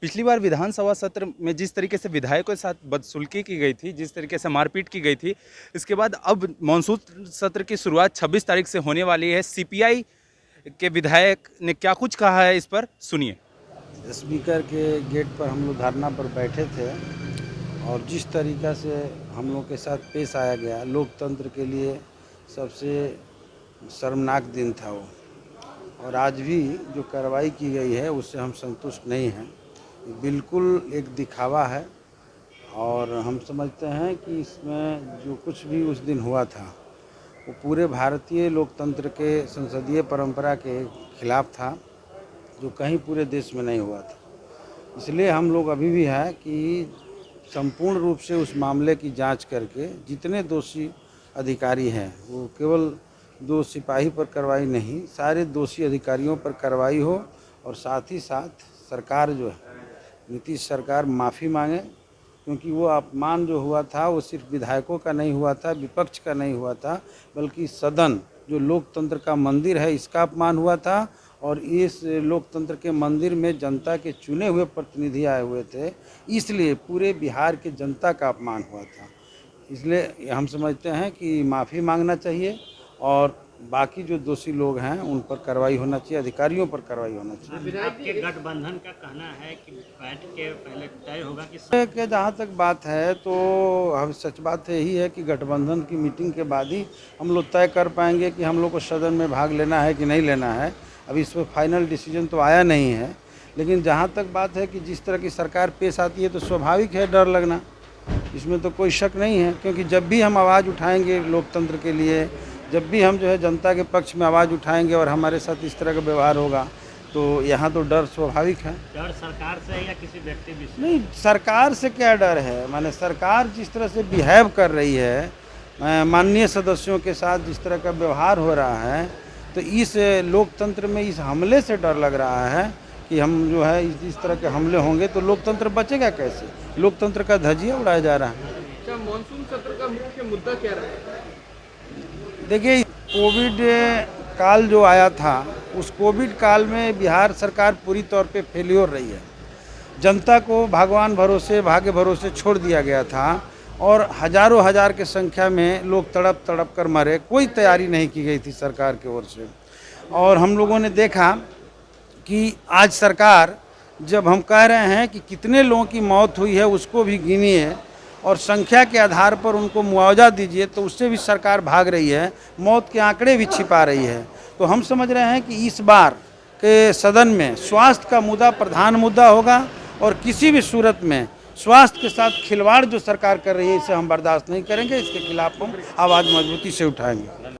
पिछली बार विधानसभा सत्र में जिस तरीके से विधायकों के साथ बदसुल्की की गई थी, जिस तरीके से मारपीट की गई थी, इसके बाद अब मानसून सत्र की शुरुआत 26 तारीख से होने वाली है। सीपीआई के विधायक ने क्या कुछ कहा है, इस पर सुनिए। स्पीकर के गेट पर हम लोग धरना पर बैठे थे और जिस तरीक़ा से हम लोग के साथ पेश आया गया, लोकतंत्र के लिए सबसे शर्मनाक दिन था वो। और आज भी जो कार्रवाई की गई है उससे हम संतुष्ट नहीं हैं। बिल्कुल एक दिखावा है और हम समझते हैं कि इसमें जो कुछ भी उस दिन हुआ था वो पूरे भारतीय लोकतंत्र के संसदीय परंपरा के खिलाफ था, जो कहीं पूरे देश में नहीं हुआ था। इसलिए हम लोग अभी भी है कि संपूर्ण रूप से उस मामले की जांच करके जितने दोषी अधिकारी हैं, वो केवल 2 सिपाही पर कार्रवाई नहीं, सारे दोषी अधिकारियों पर कार्रवाई हो और साथ ही साथ सरकार जो है, नीतीश सरकार माफ़ी मांगे, क्योंकि वो अपमान जो हुआ था वो सिर्फ विधायकों का नहीं हुआ था, विपक्ष का नहीं हुआ था, बल्कि सदन जो लोकतंत्र का मंदिर है इसका अपमान हुआ था। और इस लोकतंत्र के मंदिर में जनता के चुने हुए प्रतिनिधि आए हुए थे, इसलिए पूरे बिहार के जनता का अपमान हुआ था। इसलिए हम समझते हैं कि माफ़ी मांगना चाहिए और बाकी जो दोषी लोग हैं उन पर कार्रवाई होना चाहिए, अधिकारियों पर कार्रवाई होना चाहिए। आपके गठबंधन का कहना है कि बैठ के पहले तय होगा कि जहाँ तक बात है तो हम सच बात यही है कि गठबंधन की मीटिंग के बाद ही हम लोग तय कर पाएंगे कि हम लोग को सदन में भाग लेना है कि नहीं लेना है। अभी इस पर फाइनल डिसीजन तो आया नहीं है, लेकिन जहाँ तक बात है कि जिस तरह की सरकार पेश आती है तो स्वाभाविक है डर लगना, इसमें तो कोई शक नहीं है। क्योंकि जब भी हम आवाज़ उठाएंगे लोकतंत्र के लिए, जब भी हम जो है जनता के पक्ष में आवाज़ उठाएंगे और हमारे साथ इस तरह का व्यवहार होगा तो यहाँ तो डर स्वाभाविक है। डर सरकार से या किसी व्यक्ति विशेष? नहीं, सरकार से क्या डर है, माने सरकार जिस तरह से बिहेव कर रही है, माननीय सदस्यों के साथ जिस तरह का व्यवहार हो रहा है, तो इस लोकतंत्र में इस हमले से डर लग रहा है कि हम जो है इस तरह के हमले होंगे तो लोकतंत्र बचेगा कैसे। लोकतंत्र का धजिया उड़ाया जा रहा है। क्या मानसून सत्र का मुख्य मुद्दा क्या रहा? देखिए, कोविड काल जो आया था उस कोविड काल में बिहार सरकार पूरी तौर पे फेल्योर रही है। जनता को भगवान भरोसे, भाग्य भरोसे छोड़ दिया गया था और हजारों हजार के संख्या में लोग तड़प तड़प कर मरे। कोई तैयारी नहीं की गई थी सरकार की ओर से। और हम लोगों ने देखा कि आज सरकार, जब हम कह रहे हैं कि कितने लोगों की मौत हुई है उसको भी गिनिए और संख्या के आधार पर उनको मुआवजा दीजिए, तो उससे भी सरकार भाग रही है, मौत के आंकड़े भी छिपा रही है। तो हम समझ रहे हैं कि इस बार के सदन में स्वास्थ्य का मुद्दा प्रधान मुद्दा होगा और किसी भी सूरत में स्वास्थ्य के साथ खिलवाड़ जो सरकार कर रही है इसे हम बर्दाश्त नहीं करेंगे। इसके खिलाफ हम आवाज़ मजबूती से उठाएंगे।